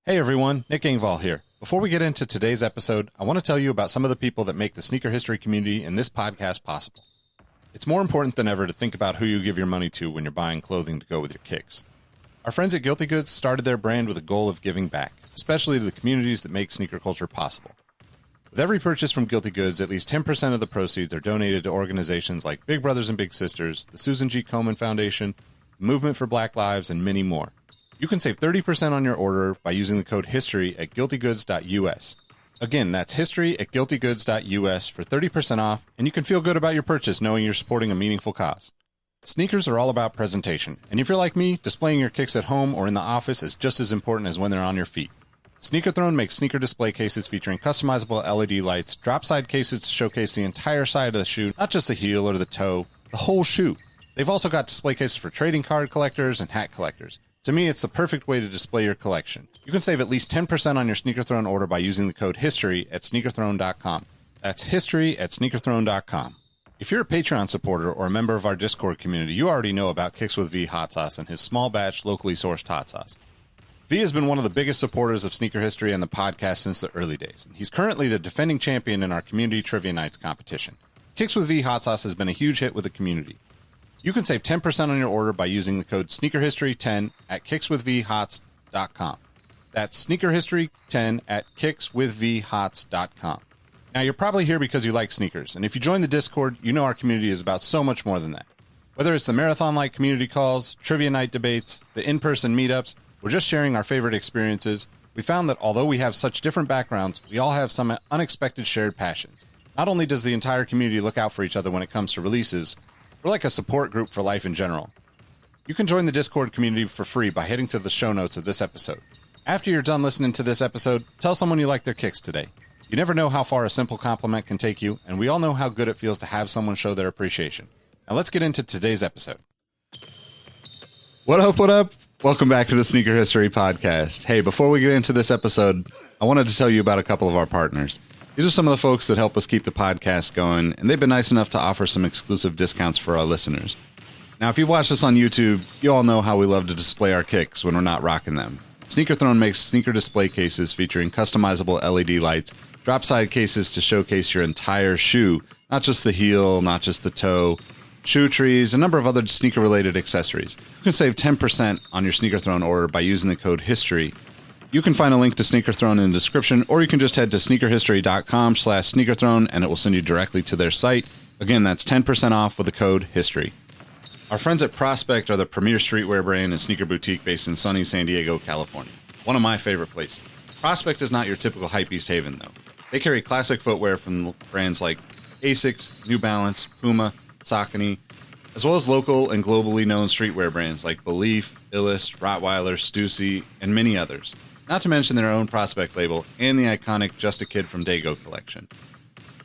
Hey everyone, Nick Engvall here. Before we get into today's episode, I want to tell you about some of the people that make the sneaker history community and this podcast possible. It's more important than ever to think about who you give your money to when you're buying clothing to go with your kicks. Our friends at Guilty Goods started their brand with a goal of giving back, especially to the communities that make sneaker culture possible. With every purchase from Guilty Goods, at least 10% of the proceeds are donated to organizations like Big Brothers and Big Sisters, the Susan G. Komen Foundation, the Movement for Black Lives, and many more. You can save 30% on your order by using the code HISTORY at guiltygoods.us. Again, that's history at guiltygoods.us for 30% off, and you can feel good about your purchase knowing you're supporting a meaningful cause. Sneakers are all about presentation, and if you're like me, displaying your kicks at home or in the office is just as important as when they're on your feet. Sneaker Throne makes sneaker display cases featuring customizable LED lights, drop-side cases to showcase the entire side of the shoe, not just the heel or the toe, the whole shoe. They've also got display cases for trading card collectors and hat collectors. To me, it's the perfect way to display your collection. You can save at least 10% on your Sneaker Throne order by using the code HISTORY at sneakerthrone.com. That's history at sneakerthrone.com. If you're a Patreon supporter or a member of our Discord community, you already know about Kicks with V hot sauce and his small batch, locally sourced hot sauce. V has been one of the biggest supporters of sneaker history and the podcast since the early days. He's currently the defending champion in our community trivia nights competition. Kicks with V hot sauce has been a huge hit with the community. You can save 10% on your order by using the code SneakerHistory10 at kickswithvhots.com. That's SneakerHistory10 at kickswithvhots.com. Now, you're probably here because you like sneakers, and if you join the Discord, you know our community is about so much more than that. Whether it's the marathon-like community calls, trivia night debates, the in-person meetups, or just sharing our favorite experiences, we found that although we have such different backgrounds, we all have some unexpected shared passions. Not only does the entire community look out for each other when it comes to releases, we're like a support group for life in general. You can join the Discord community for free by heading to the show notes of this episode. After you're done listening to this episode, tell someone you like their kicks today. You never know how far a simple compliment can take you, and we all know how good it feels to have someone show their appreciation. Now let's get into today's episode. What up, what up? Welcome back to the Sneaker History Podcast. Hey, before we get into this episode, I wanted to tell you about a couple of our partners. These are some of the folks that help us keep the podcast going, and they've been nice enough to offer some exclusive discounts for our listeners. Now, if you've watched us on YouTube, you all know how we love to display our kicks when we're not rocking them. Sneaker Throne makes sneaker display cases featuring customizable LED lights, drop-side cases to showcase your entire shoe, not just the heel, not just the toe, shoe trees, a number of other sneaker-related accessories. You can save 10% on your Sneaker Throne order by using the code HISTORY. You can find a link to Sneaker Throne in the description, or you can just head to sneakerhistory.com/sneakerthrone and it will send you directly to their site. Again, that's 10% off with the code HISTORY. Our friends at Prospect are the premier streetwear brand and sneaker boutique based in sunny San Diego, California. One of my favorite places. Prospect is not your typical hypebeast haven, though. They carry classic footwear from brands like Asics, New Balance, Puma, Saucony, as well as local and globally known streetwear brands like Belief, Illust, Rottweiler, Stussy, and many others. Not to mention their own Prospect label and the iconic Just a Kid from Dago collection.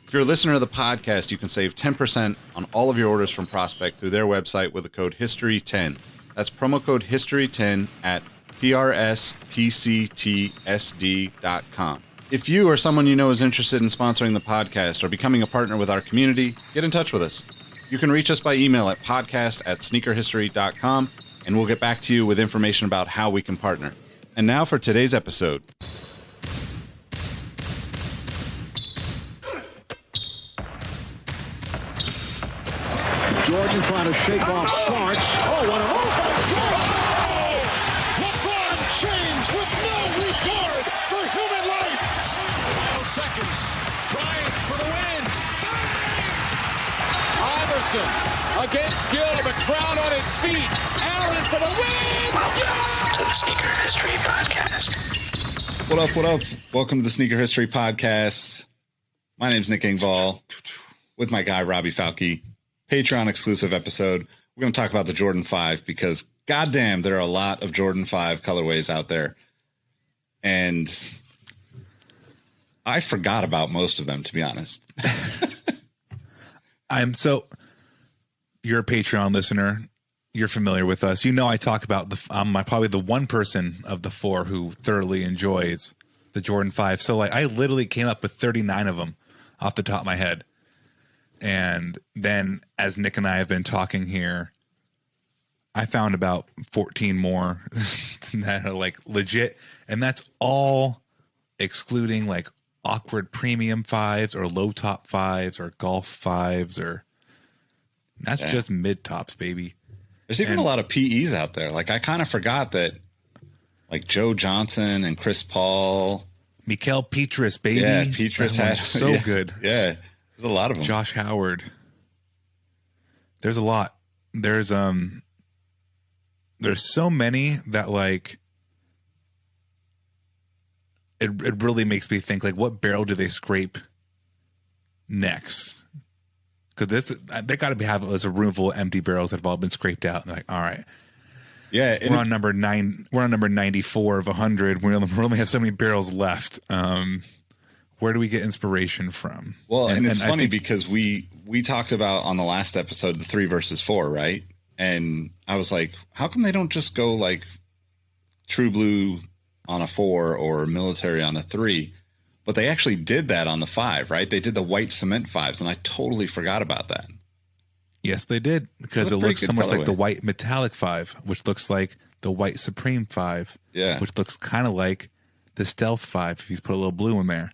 If you're a listener of the podcast, you can save 10% on all of your orders from Prospect through their website with the code HISTORY10. That's promo code HISTORY10 at PRSPCTSD.com. If you or someone you know is interested in sponsoring the podcast or becoming a partner with our community, get in touch with us. You can reach us by email at podcast@sneakerhistory.com, and we'll get back to you with information about how we can partner. And now for today's episode. Jordan trying to shake off Starks. Oh, what a move by Jordan! LeBron James with no regard for human life. 12 seconds. Bryant for the win. Iverson against Gill. The crowd on its feet. Allen for the win. Welcome to the Sneaker History Podcast. What up, what up? Welcome to the Sneaker History Podcast. My name's Nick Engvall with my guy, Robbie Falke. Patreon exclusive episode. We're going to talk about the Jordan 5 because goddamn, there are a lot of Jordan 5 colorways out there. And I forgot about most of them, to be honest. You're a Patreon listener. You're familiar with us. You know, I talk about I'm probably the one person of the four who thoroughly enjoys the Jordan 5. So I literally came up with 39 of them off the top of my head. And then as Nick and I have been talking here, I found about 14 more that are like legit, and that's all excluding like awkward premium 5s or low top 5s or golf 5s, or that's just mid tops, baby. There's even a lot of PEs out there. Like, I kind of forgot that, like, Joe Johnson and Chris Paul. Mikael Petrus, baby. Yeah, Petrus has so good. Yeah, there's a lot of them. Josh Howard. There's a lot. There's so many that, like, it really makes me think, like, what barrel do they scrape next? Because they got to have a room full of empty barrels that have all been scraped out. And they're like, all right, yeah, we're on number 9. We're on number 94 of 100. We only have so many barrels left. Where do we get inspiration from? Well, and it's funny because we talked about on the last episode the 3 versus 4, right? And I was like, how come they don't just go like True Blue on a 4 or Military on a 3? But they actually did that on the 5, right? They did the white cement 5s, and I totally forgot about that. Yes, they did, because it looks so much like the white metallic 5, which looks like the white Supreme 5, which looks kind of like the Stealth 5 if you put a little blue in there,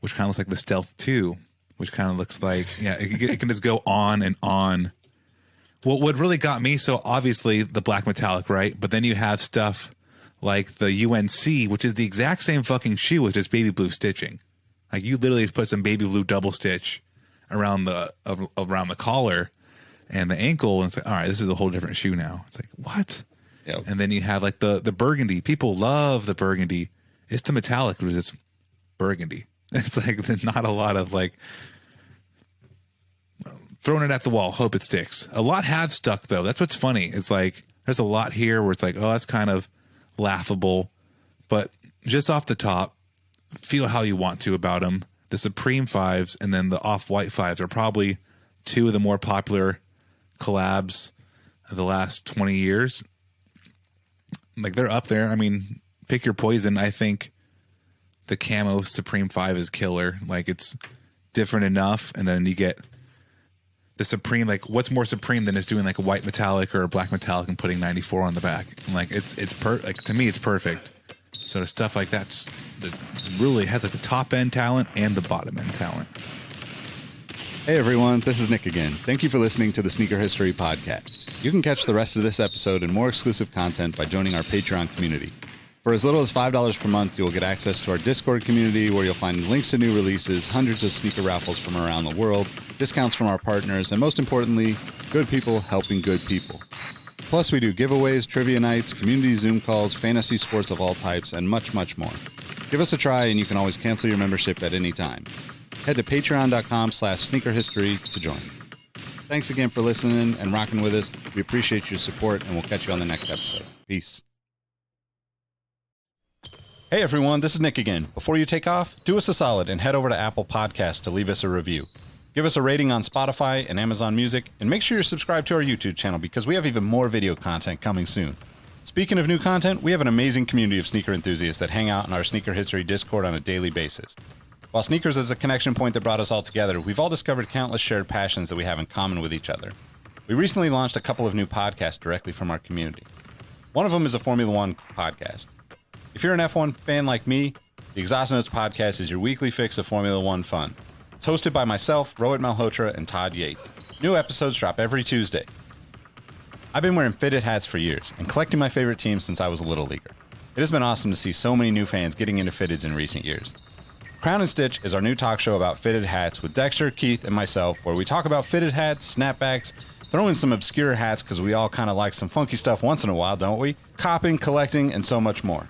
which kind of looks like the Stealth 2, which kind of looks like, it can just go on and on. Well, what really got me, so obviously the black metallic, right? But then you have stuff like the UNC, which is the exact same fucking shoe with just baby blue stitching. Like, you literally put some baby blue double stitch around the collar and the ankle, and it's like, all right, this is a whole different shoe now. It's like, what? Yep. And then you have like the burgundy. People love the burgundy. It's the metallic, because it's burgundy. It's like not a lot of like throwing it at the wall, hope it sticks. A lot have stuck though. That's what's funny. It's like there's a lot here where it's like, oh, that's kind of laughable, but just off the top, feel how you want to about them. The Supreme 5s and then the Off-White 5s are probably 2 of the more popular collabs of the last 20 years. Like, they're up there. I mean, pick your poison. I think the camo Supreme 5 is killer. Like, it's different enough, and then you get the Supreme. Like, what's more Supreme than just doing like a white metallic or a black metallic and putting 94 on the back? And like, like, to me, it's perfect. So stuff like that really has like the top end talent and the bottom end talent. Hey everyone, this is Nick again. Thank you for listening to the Sneaker History Podcast. You can catch the rest of this episode and more exclusive content by joining our Patreon community. For as little as $5 per month, you will get access to our Discord community, where you'll find links to new releases, hundreds of sneaker raffles from around the world, discounts from our partners, and most importantly, good people helping good people. Plus, we do giveaways, trivia nights, community Zoom calls, fantasy sports of all types, and much, much more. Give us a try, and you can always cancel your membership at any time. Head to patreon.com/sneakerhistory to join. Thanks again for listening and rocking with us. We appreciate your support, and we'll catch you on the next episode. Peace. Hey everyone, this is Nick again. Before you take off, do us a solid and head over to Apple Podcasts to leave us a review. Give us a rating on Spotify and Amazon Music, and make sure you're subscribed to our YouTube channel, because we have even more video content coming soon. Speaking of new content, we have an amazing community of sneaker enthusiasts that hang out in our Sneaker History Discord on a daily basis. While sneakers is a connection point that brought us all together, we've all discovered countless shared passions that we have in common with each other. We recently launched a couple of new podcasts directly from our community. One of them is a Formula One podcast. If you're an F1 fan like me, the Exhaust Notes podcast is your weekly fix of Formula One fun. It's hosted by myself, Rohit Malhotra, and Todd Yates. New episodes drop every Tuesday. I've been wearing fitted hats for years and collecting my favorite teams since I was a little leaguer. It has been awesome to see so many new fans getting into fitteds in recent years. Crown and Stitch is our new talk show about fitted hats with Dexter, Keith, and myself, where we talk about fitted hats, snapbacks, throw in some obscure hats because we all kind of like some funky stuff once in a while, don't we? Copping, collecting, and so much more.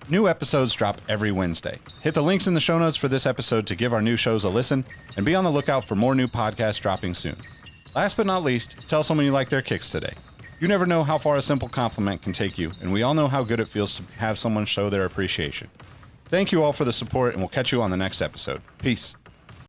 New episodes drop every Wednesday. Hit the links in the show notes for this episode to give our new shows a listen, and be on the lookout for more new podcasts dropping soon. Last but not least, tell someone you like their kicks today. You never know how far a simple compliment can take you, and we all know how good it feels to have someone show their appreciation. Thank you all for the support, and we'll catch you on the next episode. Peace.